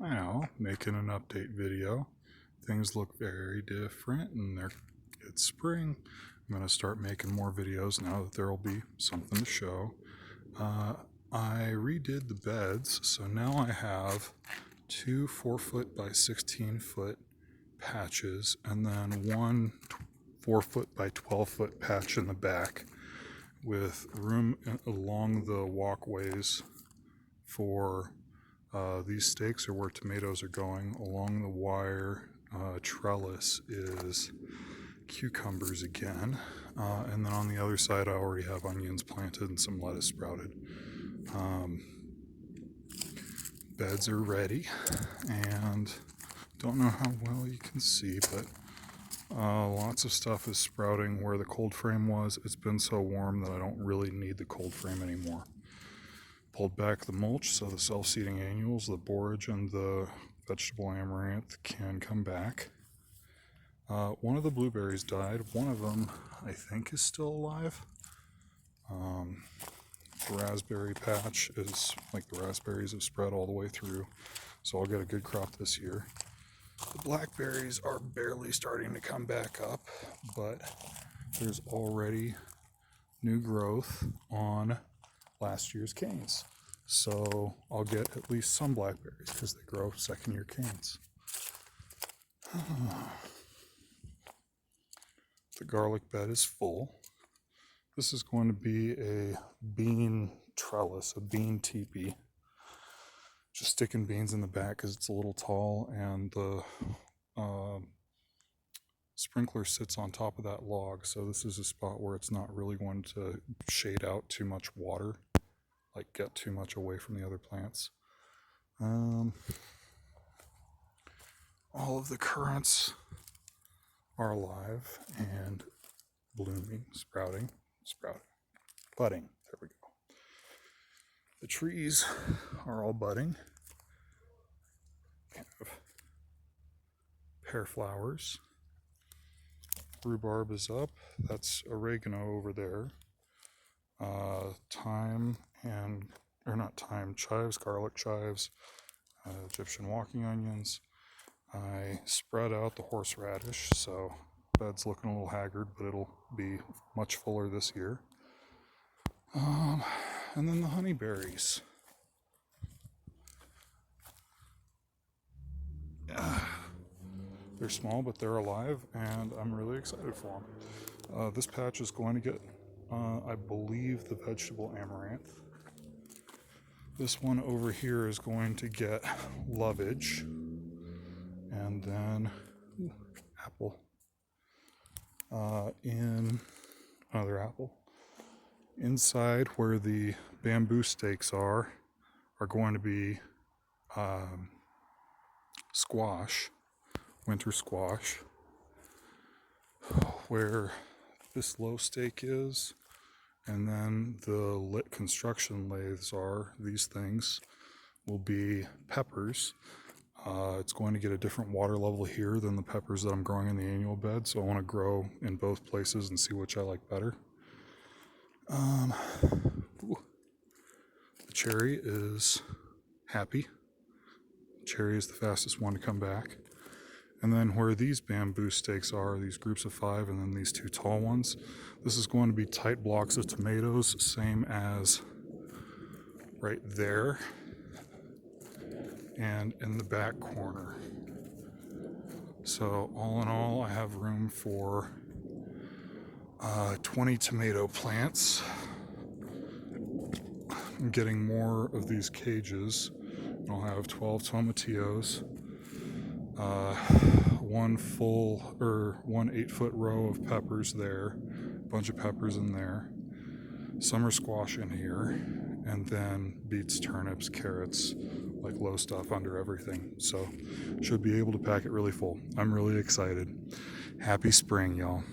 Now, making an update video. Things look very different and it's spring. I'm going to start making more videos now that there will be something to show. I redid the beds, so now I have two 4-foot by 16-foot patches and then one 4-foot by 12-foot patch in the back with room along the walkways for these stakes are where tomatoes are going. Along the wire trellis is cucumbers again. And then on the other side I already have onions planted and some lettuce sprouted. Beds are ready, and don't know how well you can see, but lots of stuff is sprouting where the cold frame was. It's been so warm that I don't really need the cold frame anymore. Pulled back the mulch so the self-seeding annuals, the borage, and the vegetable amaranth can come back. One of the blueberries died. One of them, I think, is still alive. The raspberry patch is like the raspberries have spread all the way through, so I'll get a good crop this year. The blackberries are barely starting to come back up, but there's already new growth on last year's canes. So I'll get at least some blackberries because they grow second-year canes. The garlic bed is full. This is going to be a bean trellis, a bean teepee. Just sticking beans in the back because it's a little tall, and the sprinkler sits on top of that log, so this is a spot where it's not really going to shade out too much water, like get too much away from the other plants. All of the currants are alive and blooming, sprouting, budding. There we go. The trees are all budding. Kind of pear flowers. Rhubarb is up. That's oregano over there. Chives, garlic chives, Egyptian walking onions. I spread out the horseradish, so bed's looking a little haggard, but it'll be much fuller this year. And then the honeyberries. They're small, but they're alive, and I'm really excited for them. This patch is going to get, I believe, the vegetable amaranth. This one over here is going to get lovage, and then apple. Another apple. Inside where the bamboo stakes are going to be squash, winter squash. Where this low stake is, and then the lit construction lathes are, these things will be peppers. It's going to get a different water level here than the peppers that I'm growing in the annual bed, so I want to grow in both places and see which I like better. The cherry is happy. Cherry is the fastest one to come back. And then where these bamboo stakes are, these groups of 5, and then these 2 tall ones, this is going to be tight blocks of tomatoes, same as right there and in the back corner. So all in all, I have room for 20 tomato plants. I'm getting more of these cages. I'll have 12 tomatillos, one 8-foot row of peppers there, a bunch of peppers in there, summer squash in here, and then beets, turnips, carrots, like low stuff under everything. So should be able to pack it really full. I'm really excited. Happy spring, y'all.